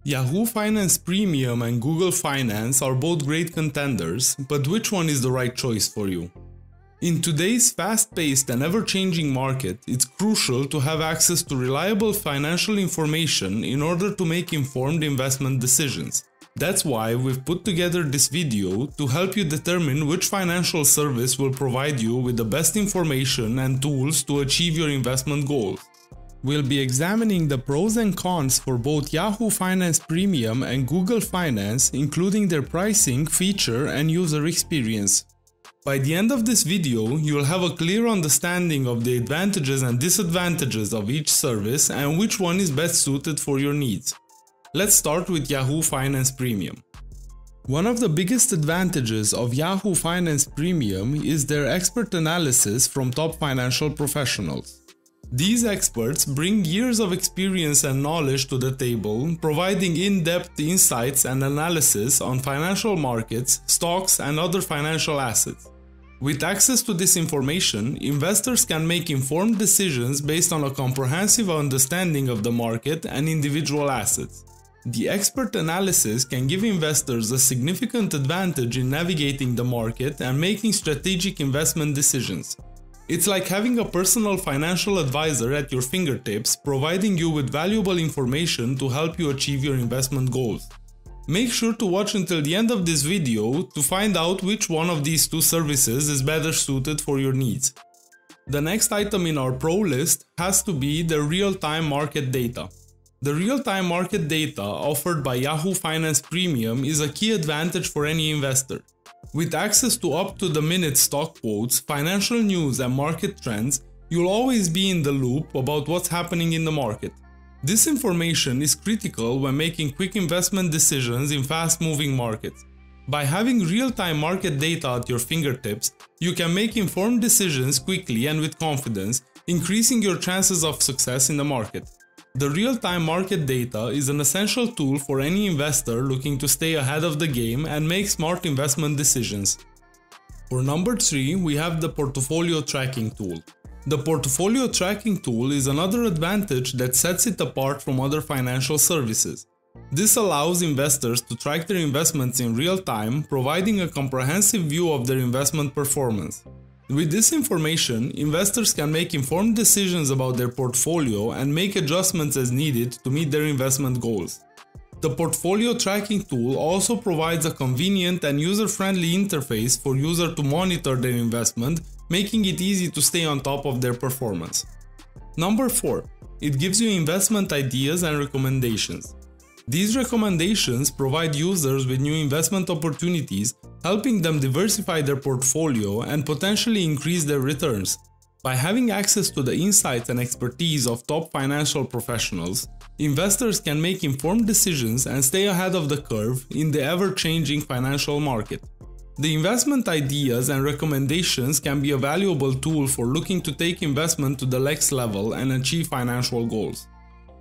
Yahoo Finance Premium and Google Finance are both great contenders, but which one is the right choice for you? In today's fast-paced and ever-changing market, it's crucial to have access to reliable financial information in order to make informed investment decisions. That's why we've put together this video to help you determine which financial service will provide you with the best information and tools to achieve your investment goals. We'll be examining the pros and cons for both Yahoo Finance Premium and Google Finance, including their pricing, feature, and user experience. By the end of this video, you'll have a clear understanding of the advantages and disadvantages of each service and which one is best suited for your needs. Let's start with Yahoo Finance Premium. One of the biggest advantages of Yahoo Finance Premium is their expert analysis from top financial professionals. These experts bring years of experience and knowledge to the table, providing in-depth insights and analysis on financial markets, stocks, and other financial assets. With access to this information, investors can make informed decisions based on a comprehensive understanding of the market and individual assets. The expert analysis can give investors a significant advantage in navigating the market and making strategic investment decisions. It's like having a personal financial advisor at your fingertips, providing you with valuable information to help you achieve your investment goals. Make sure to watch until the end of this video to find out which one of these two services is better suited for your needs. The next item in our pro list has to be the real-time market data. The real-time market data offered by Yahoo Finance Premium is a key advantage for any investor. With access to up-to-the-minute stock quotes, financial news and market trends, you'll always be in the loop about what's happening in the market. This information is critical when making quick investment decisions in fast-moving markets. By having real-time market data at your fingertips, you can make informed decisions quickly and with confidence, increasing your chances of success in the market. The real-time market data is an essential tool for any investor looking to stay ahead of the game and make smart investment decisions. For number 3, we have the portfolio tracking tool. The portfolio tracking tool is another advantage that sets it apart from other financial services. This allows investors to track their investments in real time, providing a comprehensive view of their investment performance. With this information, investors can make informed decisions about their portfolio and make adjustments as needed to meet their investment goals. The portfolio tracking tool also provides a convenient and user-friendly interface for users to monitor their investment, making it easy to stay on top of their performance. Number 4. It gives you investment ideas and recommendations. These recommendations provide users with new investment opportunities, helping them diversify their portfolio and potentially increase their returns. By having access to the insights and expertise of top financial professionals, investors can make informed decisions and stay ahead of the curve in the ever-changing financial market. The investment ideas and recommendations can be a valuable tool for looking to take investment to the next level and achieve financial goals.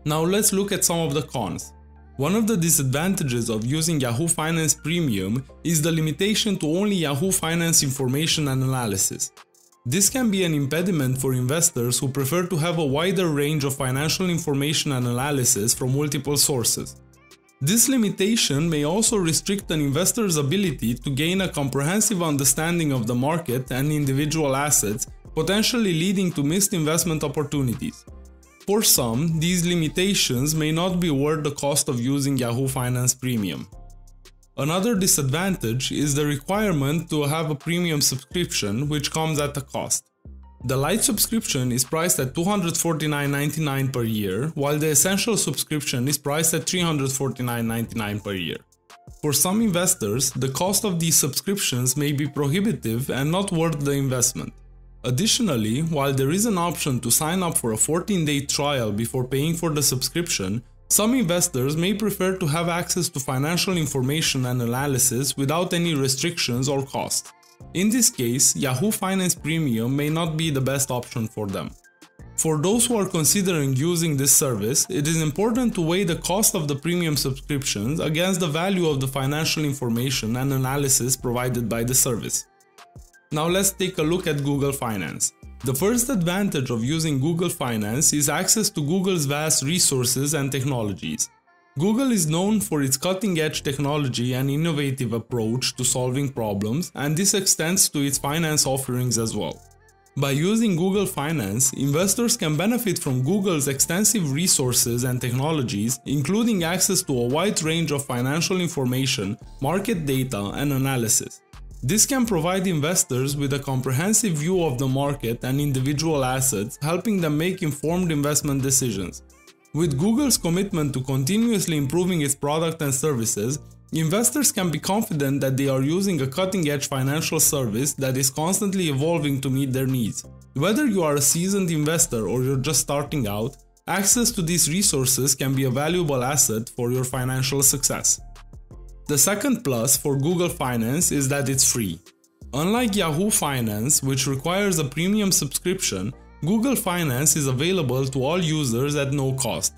Now let's look at some of the cons. One of the disadvantages of using Yahoo Finance Premium is the limitation to only Yahoo Finance information and analysis. This can be an impediment for investors who prefer to have a wider range of financial information and analysis from multiple sources. This limitation may also restrict an investor's ability to gain a comprehensive understanding of the market and individual assets, potentially leading to missed investment opportunities. For some, these limitations may not be worth the cost of using Yahoo Finance Premium. Another disadvantage is the requirement to have a premium subscription, which comes at a cost. The Lite subscription is priced at $249.99 per year, while the Essential subscription is priced at $349.99 per year. For some investors, the cost of these subscriptions may be prohibitive and not worth the investment. Additionally, while there is an option to sign up for a 14-day trial before paying for the subscription, some investors may prefer to have access to financial information and analysis without any restrictions or cost. In this case, Yahoo Finance Premium may not be the best option for them. For those who are considering using this service, it is important to weigh the cost of the premium subscriptions against the value of the financial information and analysis provided by the service. Now let's take a look at Google Finance. The first advantage of using Google Finance is access to Google's vast resources and technologies. Google is known for its cutting-edge technology and innovative approach to solving problems, and this extends to its finance offerings as well. By using Google Finance, investors can benefit from Google's extensive resources and technologies, including access to a wide range of financial information, market data, and analysis. This can provide investors with a comprehensive view of the market and individual assets, helping them make informed investment decisions. With Google's commitment to continuously improving its product and services, investors can be confident that they are using a cutting-edge financial service that is constantly evolving to meet their needs. Whether you are a seasoned investor or you're just starting out, access to these resources can be a valuable asset for your financial success. The second plus for Google Finance is that it's free. Unlike Yahoo Finance, which requires a premium subscription, Google Finance is available to all users at no cost.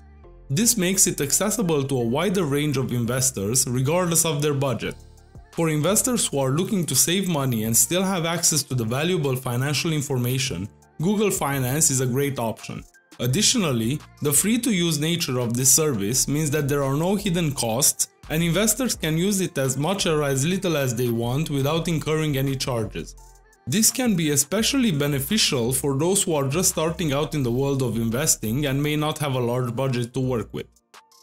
This makes it accessible to a wider range of investors, regardless of their budget. For investors who are looking to save money and still have access to the valuable financial information, Google Finance is a great option. Additionally, the free-to-use nature of this service means that there are no hidden costs, and investors can use it as much or as little as they want without incurring any charges. This can be especially beneficial for those who are just starting out in the world of investing and may not have a large budget to work with.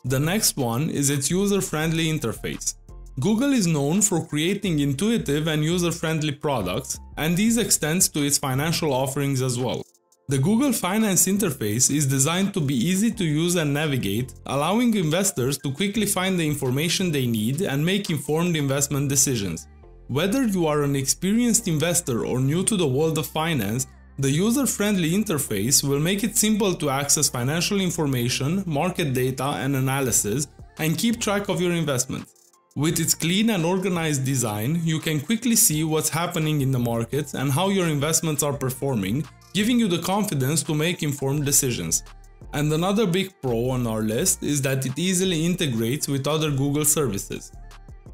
The next one is its user-friendly interface. Google is known for creating intuitive and user-friendly products, and this extends to its financial offerings as well. The Google Finance interface is designed to be easy to use and navigate, allowing investors to quickly find the information they need and make informed investment decisions. Whether you are an experienced investor or new to the world of finance, the user-friendly interface will make it simple to access financial information, market data, and analysis, and keep track of your investments. With its clean and organized design, you can quickly see what's happening in the markets and how your investments are performing, giving you the confidence to make informed decisions. And another big pro on our list is that it easily integrates with other Google services.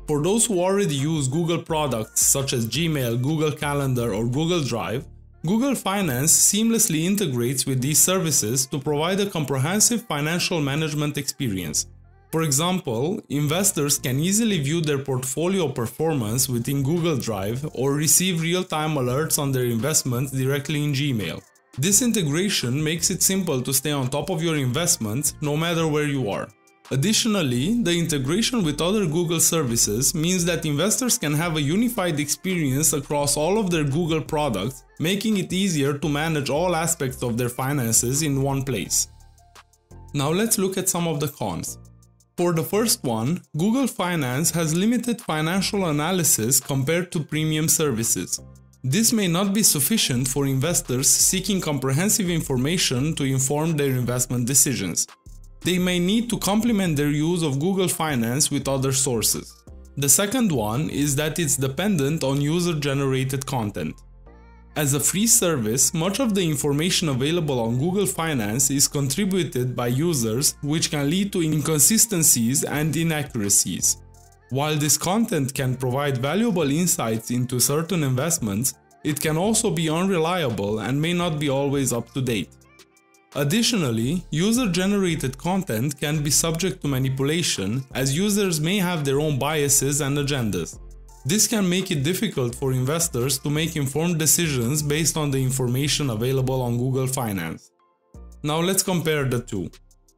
For those who already use Google products such as Gmail, Google Calendar, or Google Drive, Google Finance seamlessly integrates with these services to provide a comprehensive financial management experience. For example, investors can easily view their portfolio performance within Google Drive or receive real-time alerts on their investments directly in Gmail. This integration makes it simple to stay on top of your investments no matter where you are. Additionally, the integration with other Google services means that investors can have a unified experience across all of their Google products, making it easier to manage all aspects of their finances in one place. Now let's look at some of the cons. For the first one, Google Finance has limited financial analysis compared to premium services. This may not be sufficient for investors seeking comprehensive information to inform their investment decisions. They may need to complement their use of Google Finance with other sources. The second one is that it's dependent on user-generated content. As a free service, much of the information available on Google Finance is contributed by users, which can lead to inconsistencies and inaccuracies. While this content can provide valuable insights into certain investments, it can also be unreliable and may not be always up to date. Additionally, user-generated content can be subject to manipulation, as users may have their own biases and agendas. This can make it difficult for investors to make informed decisions based on the information available on Google Finance. Now let's compare the two.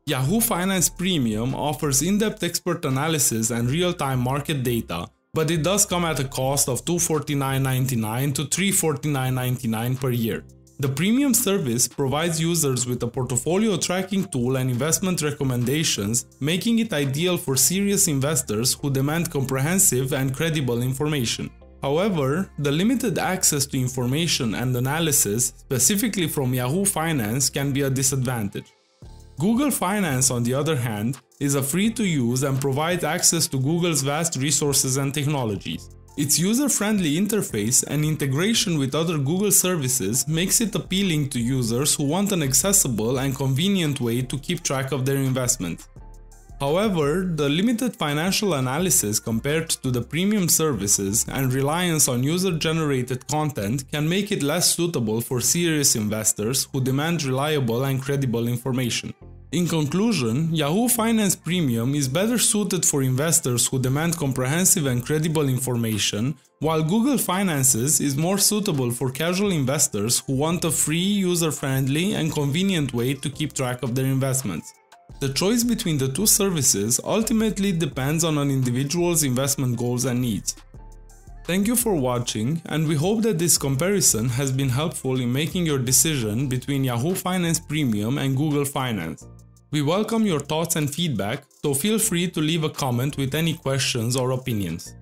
Yahoo Finance Premium offers in-depth expert analysis and real-time market data, but it does come at a cost of $249.99 to $349.99 per year. The premium service provides users with a portfolio tracking tool and investment recommendations, making it ideal for serious investors who demand comprehensive and credible information. However, the limited access to information and analysis, specifically from Yahoo Finance, can be a disadvantage. Google Finance, on the other hand, is a free-to-use and provides access to Google's vast resources and technologies. Its user-friendly interface and integration with other Google services makes it appealing to users who want an accessible and convenient way to keep track of their investment. However, the limited financial analysis compared to the premium services and reliance on user-generated content can make it less suitable for serious investors who demand reliable and credible information. In conclusion, Yahoo Finance Premium is better suited for investors who demand comprehensive and credible information, while Google Finances is more suitable for casual investors who want a free, user-friendly, and convenient way to keep track of their investments. The choice between the two services ultimately depends on an individual's investment goals and needs. Thank you for watching, and we hope that this comparison has been helpful in making your decision between Yahoo Finance Premium and Google Finance. We welcome your thoughts and feedback, so feel free to leave a comment with any questions or opinions.